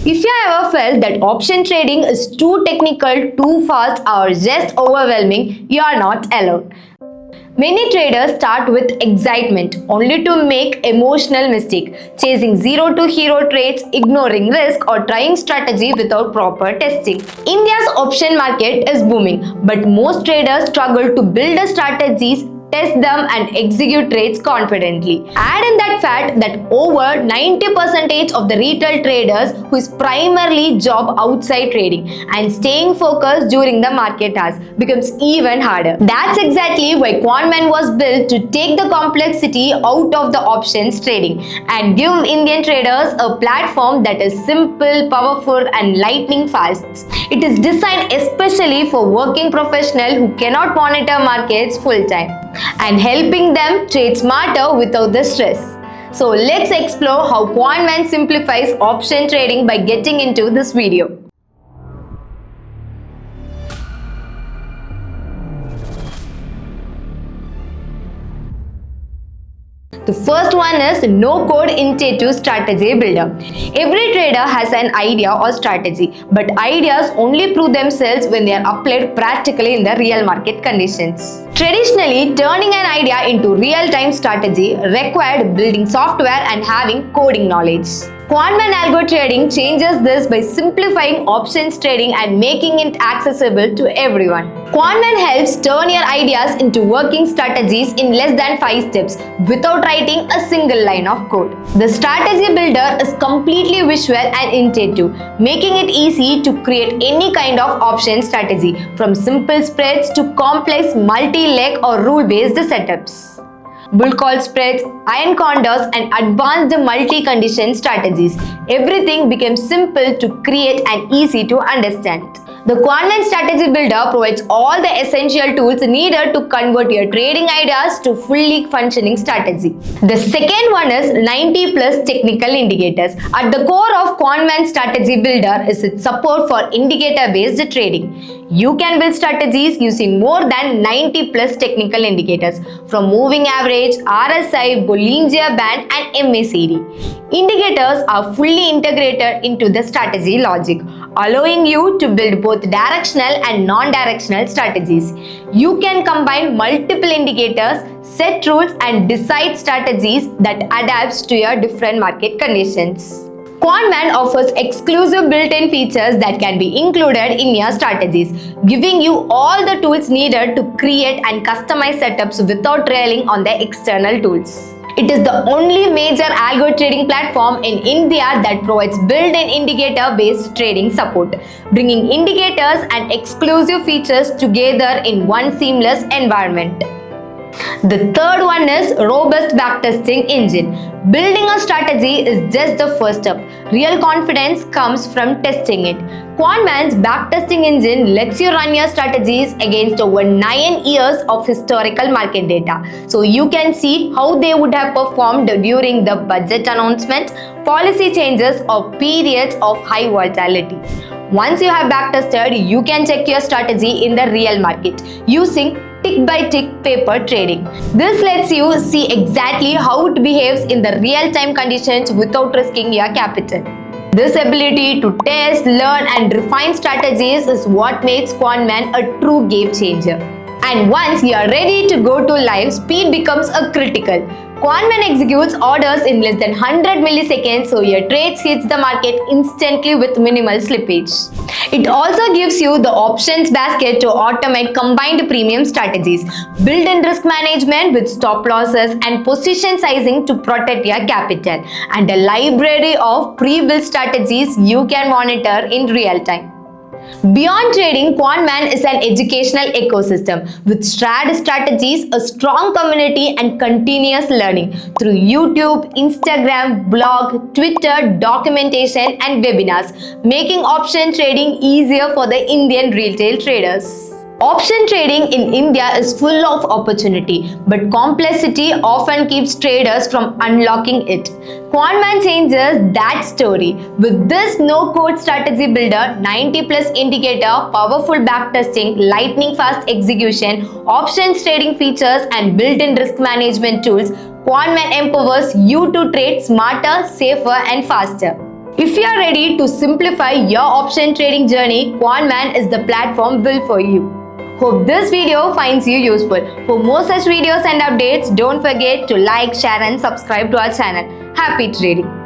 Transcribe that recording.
If you ever felt that option trading is too technical, too fast, or just overwhelming, you are not alone. Many traders start with excitement only to make emotional mistake, chasing zero to hero trades, ignoring risk, or trying strategy without proper testing. India's option market is booming, but most traders struggle to build the strategies, test them, and execute trades confidently. Add in that fact that over 90% of the retail traders who is primarily job outside trading, and staying focused during the market hours becomes even harder. That's exactly why QuantMan was built, to take the complexity out of the options trading and give Indian traders a platform that is simple, powerful, and lightning fast. It is designed especially for working professionals who cannot monitor markets full time, and helping them trade smarter without the stress. So let's explore how QuantMan simplifies option trading by getting into this video. The first one is no-code intuitive strategy builder. Every trader has an idea or strategy, but ideas only prove themselves when they are applied practically in the real market conditions. Traditionally, turning an idea into real-time strategy required building software and having coding knowledge. QuantMan Algo trading changes this by simplifying options trading and making it accessible to everyone. QuantMan helps turn your ideas into working strategies in less than 5 steps without writing a single line of code. The strategy builder is completely visual and intuitive, making it easy to create any kind of option strategy, from simple spreads to complex multi-leg or rule-based setups. Bull call spreads, iron condors, and advanced multi-condition strategies. Everything becomes simple to create and easy to understand. The QuantMan Strategy Builder provides all the essential tools needed to convert your trading ideas to fully functioning strategy. The second one is 90 plus technical indicators. At the core of QuantMan Strategy Builder is its support for indicator-based trading. You can build strategies using more than 90 plus technical indicators, from moving average, RSI, Bollinger Band, and MACD. Indicators are fully integrated into the strategy logic, allowing you to build both directional and non-directional strategies. You can combine multiple indicators, set rules, and decide strategies that adapts to your different market conditions. QuantMan offers exclusive built-in features that can be included in your strategies, giving you all the tools needed to create and customize setups without relying on the external tools. It is the only major algo trading platform in India that provides built-in indicator-based trading support, bringing indicators and exclusive features together in one seamless environment. The third one is robust backtesting engine. Building a strategy is just the first step. Real confidence comes from testing it. QuantMan's backtesting engine lets you run your strategies against over 9 years of historical market data, so you can see how they would have performed during the budget announcements, policy changes, or periods of high volatility. Once you have backtested, you can check your strategy in the real market using tick-by-tick paper trading. This lets you see exactly how it behaves in the real-time conditions without risking your capital. This ability to test, learn, and refine strategies is what makes QuantMan a true game changer. And once you are ready to go to live, speed becomes a critical. QuantMan executes orders in less than 100 milliseconds, so your trades hits the market instantly with minimal slippage. It also gives you the options basket to automate combined premium strategies, built-in risk management with stop losses and position sizing to protect your capital, and a library of pre-built strategies you can monitor in real time. Beyond trading, QuantMan is an educational ecosystem with shared strategies, a strong community, and continuous learning through YouTube, Instagram, blog, Twitter, documentation, and webinars, making option trading easier for the Indian retail traders. Option trading in India is full of opportunity, but complexity often keeps traders from unlocking it. QuantMan changes that story. With this no-code strategy builder, 90 plus indicator, powerful backtesting, lightning fast execution, options trading features, and built-in risk management tools, QuantMan empowers you to trade smarter, safer, and faster. If you are ready to simplify your option trading journey, QuantMan is the platform built for you. Hope this video finds you useful. For more such videos and updates, don't forget to like, share and subscribe to our channel. Happy trading!